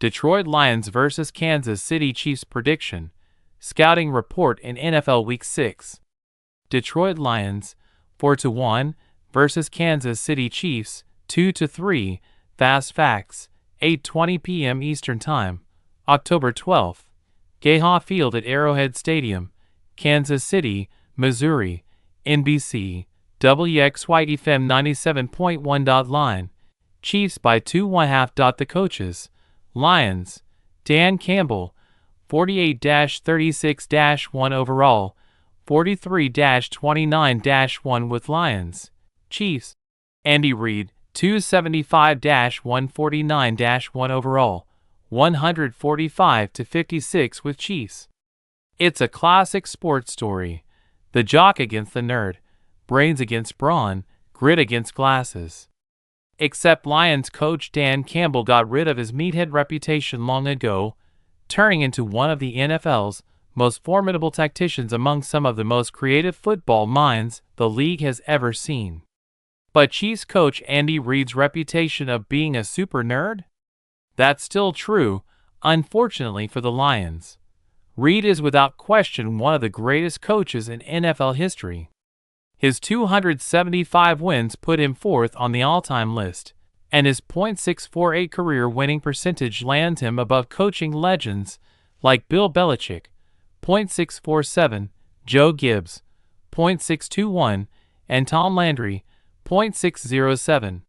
Detroit Lions vs. Kansas City Chiefs prediction. Scouting report in NFL Week 6. Detroit Lions 4-1 vs. Kansas City Chiefs 2-3. Fast facts. 8:20 p.m. Eastern Time, October 12th. Gayhaw Field at Arrowhead Stadium, Kansas City, Missouri. NBC, WXYT-FM 97.1. Line. Chiefs by 2.5. The coaches. Lions. Dan Campbell, 48-36-1 overall, 43-29-1 with Lions. Chiefs. Andy Reid, 275-149-1 overall, 145-56 with Chiefs. It's a classic sports story. The jock against the nerd, brains against brawn, grit against glasses. Except Lions coach Dan Campbell got rid of his meathead reputation long ago, turning into one of the NFL's most formidable tacticians among some of the most creative football minds the league has ever seen. But Chiefs coach Andy Reid's reputation of being a super nerd? That's still true, unfortunately for the Lions. Reid is without question one of the greatest coaches in NFL history. His 275 wins put him fourth on the all-time list, and his .648 career winning percentage lands him above coaching legends like Bill Belichick, .647, Joe Gibbs, .621, and Tom Landry, .607.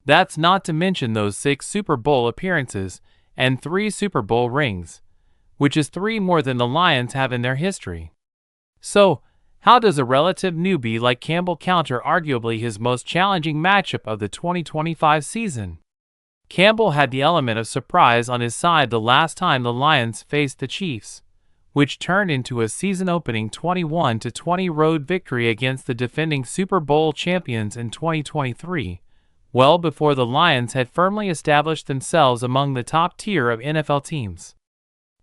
That's not to mention those 6 Super Bowl appearances and 3 Super Bowl rings, which is 3 more than the Lions have in their history. So, how does a relative newbie like Campbell counter arguably his most challenging matchup of the 2025 season? Campbell had the element of surprise on his side the last time the Lions faced the Chiefs, which turned into a season-opening 21-20 road victory against the defending Super Bowl champions in 2023, well before the Lions had firmly established themselves among the top tier of NFL teams.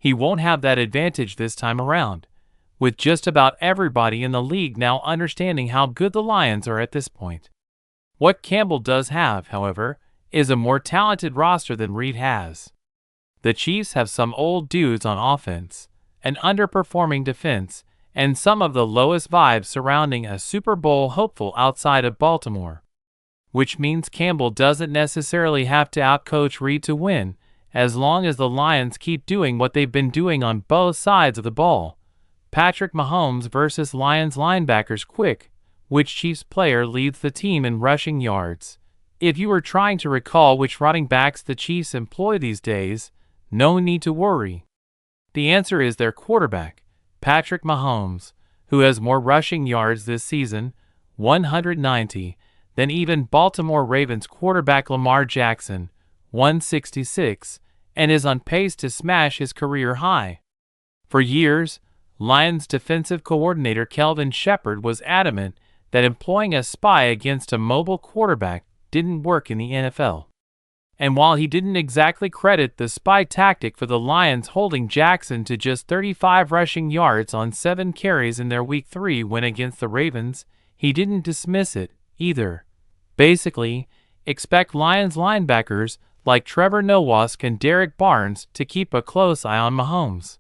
He won't have that advantage this time around, with just about everybody in the league now understanding how good the Lions are at this point. What Campbell does have, however, is a more talented roster than Reid has. The Chiefs have some old dudes on offense, an underperforming defense, and some of the lowest vibes surrounding a Super Bowl hopeful outside of Baltimore. Which means Campbell doesn't necessarily have to outcoach Reid to win, as long as the Lions keep doing what they've been doing on both sides of the ball. Patrick Mahomes versus Lions linebackers quick, which Chiefs player leads the team in rushing yards? If you are trying to recall which running backs the Chiefs employ these days, no need to worry. The answer is their quarterback, Patrick Mahomes, who has more rushing yards this season, 190, than even Baltimore Ravens quarterback Lamar Jackson, 166, and is on pace to smash his career high. For years, Lions defensive coordinator Kelvin Shepard was adamant that employing a spy against a mobile quarterback didn't work in the NFL. And while he didn't exactly credit the spy tactic for the Lions holding Jackson to just 35 rushing yards on 7 carries in their Week 3 win against the Ravens, he didn't dismiss it either. Basically, expect Lions linebackers like Trevor Nowask and Derek Barnes to keep a close eye on Mahomes.